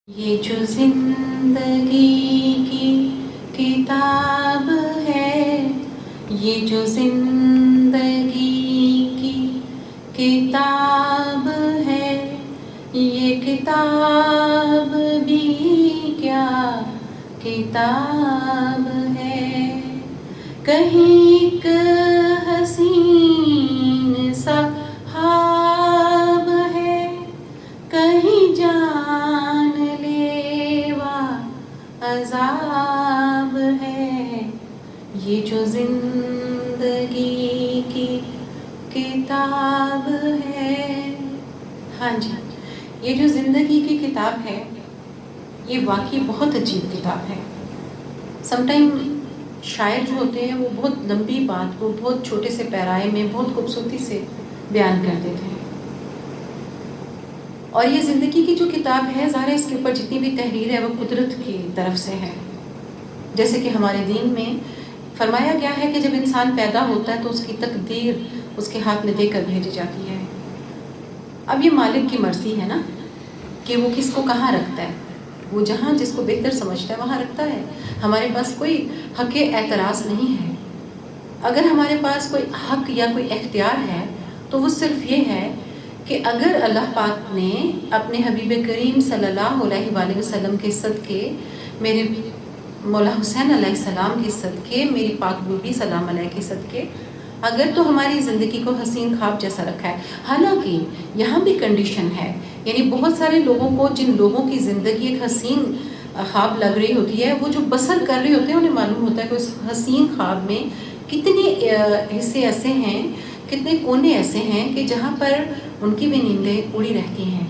یہ جو زندگی کی کتاب ہے، یہ جو زندگی کی کتاب ہے، یہ کتاب بھی کیا کتاب ہے۔ کہیں ایک حسین سا خواب ہے، کہیں جان لیوا عذاب ہے۔ یہ جو زندگی کی کتاب ہے۔ ہاں جی، یہ جو زندگی کی کتاب ہے، یہ واقعی بہت عجیب کتاب ہے۔ سم ٹائم شاعر جو ہوتے ہیں وہ بہت لمبی بات کو بہت چھوٹے سے پیرائے میں بہت خوبصورتی سے بیان کر دیتے ہیں، اور یہ زندگی کی جو کتاب ہے، ظاہر ہے اس کے اوپر جتنی بھی تحریر ہے وہ قدرت کی طرف سے ہے۔ جیسے کہ ہمارے دین میں فرمایا گیا ہے کہ جب انسان پیدا ہوتا ہے تو اس کی تقدیر اس کے ہاتھ میں دے کر بھیجی جاتی ہے۔ اب یہ مالک کی مرضی ہے نا کہ وہ کس کو کہاں رکھتا ہے، وہ جہاں جس کو بہتر سمجھتا ہے وہاں رکھتا ہے۔ ہمارے پاس کوئی حق اعتراض نہیں ہے۔ اگر ہمارے پاس کوئی حق یا کوئی اختیار ہے تو وہ صرف یہ ہے کہ اگر اللہ پاک نے اپنے حبیب کریم صلی اللہ علیہ وآلہ وسلم کے صدقے، میرے مولا حسین علیہ السلام کے صدقے، میری پاک بیوی سلام علیہ کے صدقے، اگر تو ہماری زندگی کو حسین خواب جیسا رکھا ہے۔ حالانکہ یہاں بھی کنڈیشن ہے، یعنی بہت سارے لوگوں کو، جن لوگوں کی زندگی ایک حسین خواب لگ رہی ہوتی ہے، وہ جو بسر کر رہے ہوتے ہیں انہیں معلوم ہوتا ہے کہ اس حسین خواب میں کتنے حصے ایسے ہیں، کتنے کونے ایسے ہیں کہ جہاں پر ان کی بھی نیندیں اڑی رہتی ہیں،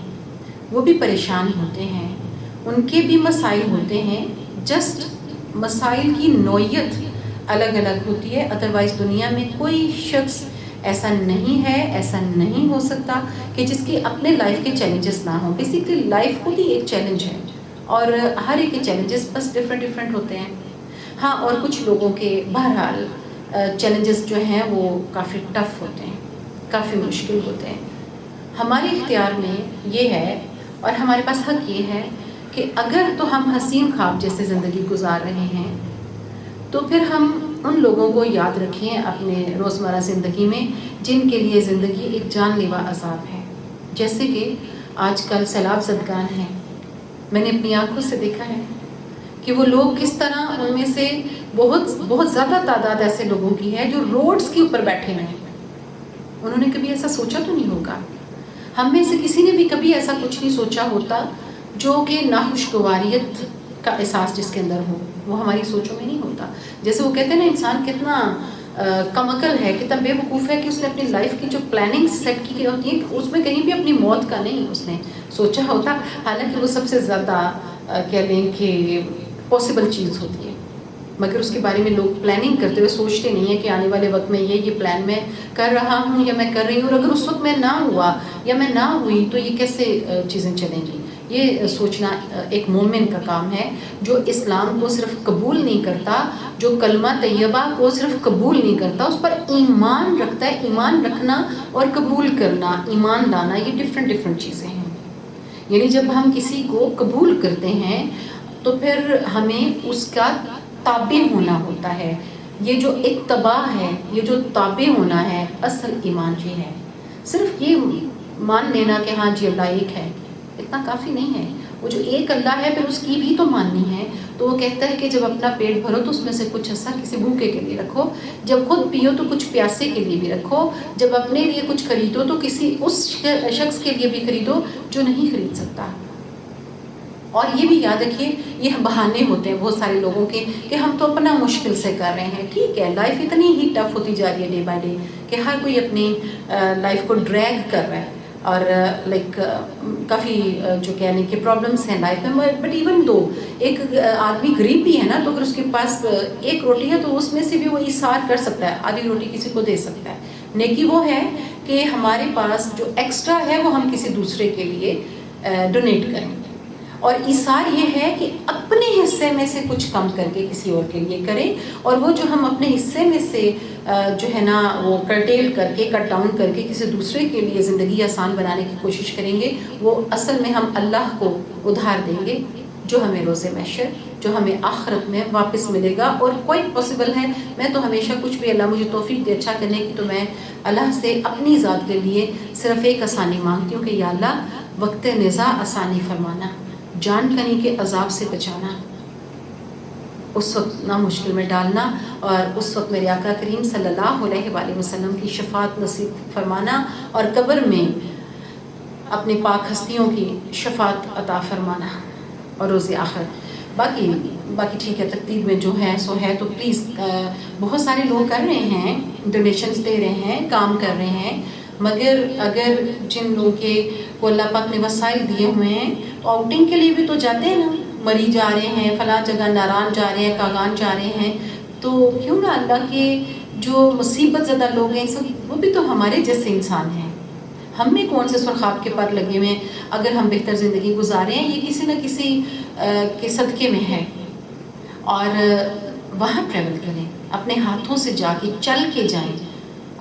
وہ بھی پریشان ہوتے ہیں، ان کے بھی مسائل ہوتے ہیں۔ جسٹ مسائل کی نوعیت الگ الگ ہوتی ہے، ادروائز دنیا میں کوئی شخص ایسا نہیں ہے، ایسا نہیں ہو سکتا کہ جس کی اپنے لائف کے چیلنجز نہ ہوں۔ بیسیکلی لائف خود ہی ایک چیلنج ہے، اور ہر ایک کے چیلنجز بس ڈفرینٹ ہوتے ہیں۔ ہاں، اور کچھ لوگوں کے بہرحال چیلنجز جو ہیں وہ کافی ٹف ہوتے ہیں، کافی مشکل ہوتے ہیں۔ ہمارے اختیار میں یہ ہے اور ہمارے پاس حق یہ ہے کہ اگر تو ہم حسین خواب جیسے زندگی گزار رہے ہیں تو پھر ہم ان لوگوں کو یاد رکھیں اپنے روزمرہ زندگی میں جن کے لیے زندگی ایک جان لیوا عذاب ہے۔ جیسے کہ آج کل سیلاب زدگان ہیں، میں نے اپنی آنکھوں سے دیکھا ہے کہ وہ لوگ کس طرح، ان میں سے بہت زیادہ تعداد ایسے لوگوں کی ہے جو روڈز کے اوپر بیٹھے ہیں۔ انہوں نے کبھی ایسا سوچا تو نہیں ہوگا، ہم میں سے کسی نے بھی کبھی ایسا کچھ نہیں سوچا ہوتا جو کہ ناخوشگواریت کا احساس جس کے اندر ہو، وہ ہماری سوچوں میں نہیں ہوتا۔ جیسے وہ کہتے ہیں نا، انسان کتنا کم عقل ہے، کتنا بے وقوف ہے کہ اس نے اپنی لائف کی جو پلاننگ سیٹ کی ہوتی ہے اس میں کہیں بھی اپنی موت کا نہیں اس نے سوچا ہوتا، حالانکہ وہ سب سے زیادہ کہہ لیں کہ پاسبل چیز ہوتی ہے، مگر اس کے بارے میں لوگ پلاننگ کرتے ہوئے سوچتے نہیں ہیں کہ آنے والے وقت میں یہ پلان میں کر رہا ہوں یا میں کر رہی ہوں، اور اگر اس وقت میں نہ ہوا یا میں نہ ہوئی تو یہ کیسے چیزیں چلیں گی۔ یہ سوچنا ایک مومن کا کام ہے، جو اسلام کو صرف قبول نہیں کرتا، جو کلمہ طیبہ کو صرف قبول نہیں کرتا، اس پر ایمان رکھتا ہے۔ ایمان رکھنا اور قبول کرنا، ایمان لانا، یہ ڈفرینٹ چیزیں ہیں۔ یعنی جب ہم کسی کو قبول کرتے ہیں تو پھر ہمیں اس کا تابع ہونا ہوتا ہے۔ یہ جو اتباع ہے، یہ جو تابع ہونا ہے، اصل ایمان یہ ہے۔ صرف یہ مان لینا کہ ہاں جی اللہ ایک ہے، اتنا کافی نہیں ہے۔ وہ جو ایک اللہ ہے پھر اس کی بھی تو ماننی ہے۔ تو وہ کہتا ہے کہ جب اپنا پیٹ بھرو تو اس میں سے کچھ حصہ کسی بھوکے کے لیے رکھو، جب خود پیو تو کچھ پیاسے کے لیے بھی رکھو، جب اپنے لیے کچھ خریدو تو کسی اس شخص کے لیے بھی خریدو جو نہیں خرید سکتا۔ اور یہ بھی یاد رکھیے، یہ بہانے ہوتے ہیں بہت سارے لوگوں کے کہ ہم تو اپنا مشکل سے کر رہے ہیں۔ ٹھیک ہے، لائف اتنی ہی ٹف ہوتی جا رہی ہے ڈے بائی ڈے کہ ہر کوئی اپنی لائف کو ڈریگ کر رہا ہے، اور کافی جو کہنے کہ پرابلمس ہیں لائف میں۔ بٹ ایون دو ایک آدمی غریب بھی ہے نا، تو اگر اس کے پاس ایک روٹی ہے تو اس میں سے بھی وہ ایثار کر سکتا ہے، آدھی روٹی کسی کو دے سکتا ہے۔ نیکی وہ ہے کہ ہمارے پاس جو ایکسٹرا ہے وہ ہم کسی دوسرے کے لیے ڈونیٹ کریں، اور ایثار یہ ہے کہ اپنے حصے میں سے کچھ کم کر کے کسی اور کے لیے کریں، اور وہ جو ہم اپنے حصے میں سے جو ہے نا وہ کرٹیل کر کے کٹ ڈاؤن کر کے کسی دوسرے کے لیے زندگی آسان بنانے کی کوشش کریں گے، وہ اصل میں ہم اللہ کو ادھار دیں گے جو ہمیں روز محشر، جو ہمیں آخرت میں واپس ملے گا۔ اور کوئی پاسبل ہے، میں تو ہمیشہ کچھ بھی اللہ مجھے توفیق دے اچھا کرنے کی، تو میں اللہ سے اپنی ذات کے لیے صرف ایک آسانی مانگتی ہوں کہ یا اللہ وقت نزاع آسانی فرمانا، جان کنی کے عذاب سے بچانا، اس وقت نہ مشکل میں ڈالنا، اور اس وقت میرے آقا کریم صلی اللہ علیہ وآلہ وسلم کی شفاعت نصیب فرمانا، اور قبر میں اپنے پاک ہستیوں کی شفاعت عطا فرمانا، اور روز آخرت۔ باقی ٹھیک ہے، تقدیر میں جو ہے سو ہے، تو پلیز بہت سارے لوگ کر رہے ہیں، ڈونیشنز دے رہے ہیں، کام کر رہے ہیں، مگر اگر جن لوگوں کے کو اللہ پاک نے وسائل دیے ہوئے ہیں تو آؤٹنگ کے لیے بھی تو جاتے ہیں نا، مری جا رہے ہیں، فلاں جگہ ناران جا رہے ہیں، کاغان جا رہے ہیں، تو کیوں نہ اللہ کے جو مصیبت زدہ لوگ ہیں سب، وہ بھی تو ہمارے جیسے انسان ہیں، ہم میں کون سے سرخاب کے پر لگے ہوئے ہیں؟ اگر ہم بہتر زندگی گزارے ہیں، یہ کسی نہ کسی کے صدقے میں ہے، اور وہاں ٹریول کریں، اپنے ہاتھوں سے جا کے چل کے جائیں۔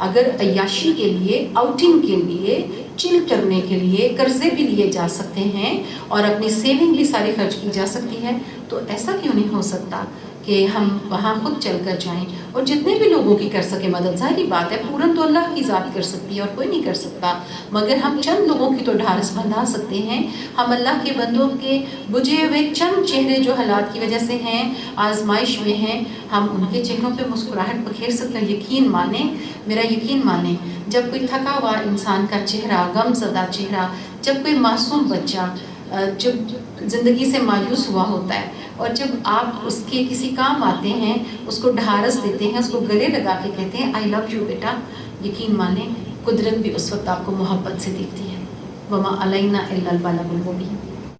اگر عیاشی کے لیے، آؤٹنگ کے لیے، چل کرنے کے لیے قرضے بھی لیے جا سکتے ہیں اور اپنی سیونگ بھی ساری خرچ کی جا سکتی ہے، تو ایسا کیوں نہیں ہو سکتا کہ ہم وہاں خود چل کر جائیں اور جتنے بھی لوگوں کی کر سکے مدد؟ ظاہری بات ہے پورن تو اللہ کی ذات کر سکتی ہے اور کوئی نہیں کر سکتا، مگر ہم چند لوگوں کی تو ڈھارس بندھا سکتے ہیں۔ ہم اللہ کے بندوں کے بجھے ہوئے چند چہرے جو حالات کی وجہ سے ہیں، آزمائش میں ہیں، ہم ان کے چہروں پہ مسکراہٹ بکھیر سکتے ہیں۔ یقین مانیں، میرا یقین مانیں، جب کوئی تھکا ہوا انسان کا چہرہ، غم زدہ چہرہ، جب کوئی معصوم بچہ جب زندگی سے مایوس ہوا ہوتا ہے، اور جب آپ اس کے کسی کام آتے ہیں، اس کو ڈھارس دیتے ہیں، اس کو گلے لگا کے کہتے ہیں آئی لو یو بیٹا، یقین مانیں قدرت بھی اس وقت آپ کو محبت سے دیکھتی ہے۔ وما علینا الا البلاغ المبین۔